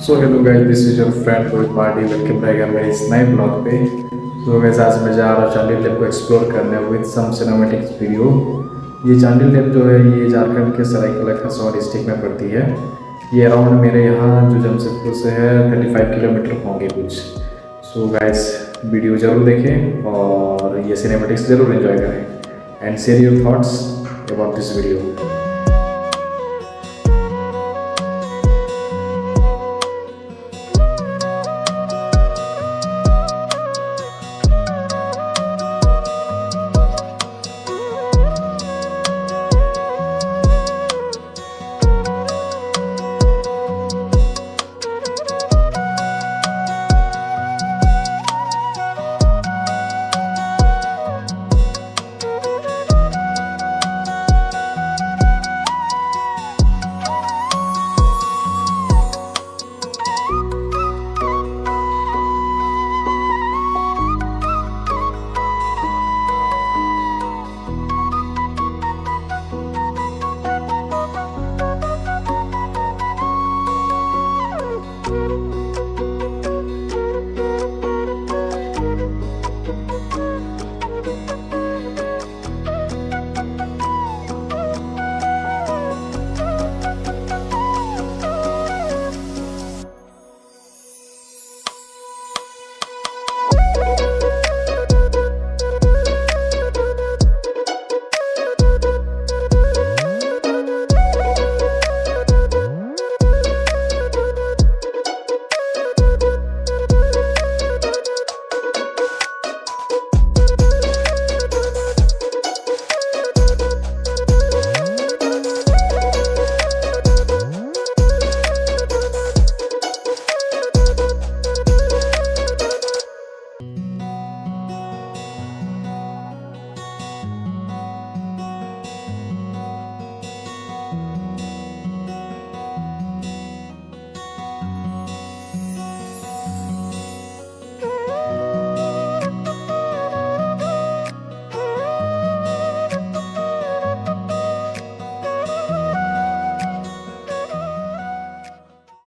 So hello guys, this is your friend Rohit party. Welcome back मेरे इस नए blog पे। सो गाइस, आज मैं जा रहा हूँ चांडिल डैम को एक्सप्लोर करने विद सम सिनेमैटिक्स वीडियो। ये चांडिल डैम जो है ये झारखंड के सरायकेला खरसावां डिस्ट्रिक्ट में पड़ती है। ये अराउंड मेरे यहाँ जो जमशेदपुर से है 35 किलोमीटर होंगे कुछ। सो गाइस, वीडियो ज़रूर देखें और ये सिनेमैटिक्स ज़रूर एंजॉय करें and share your thoughts about this video.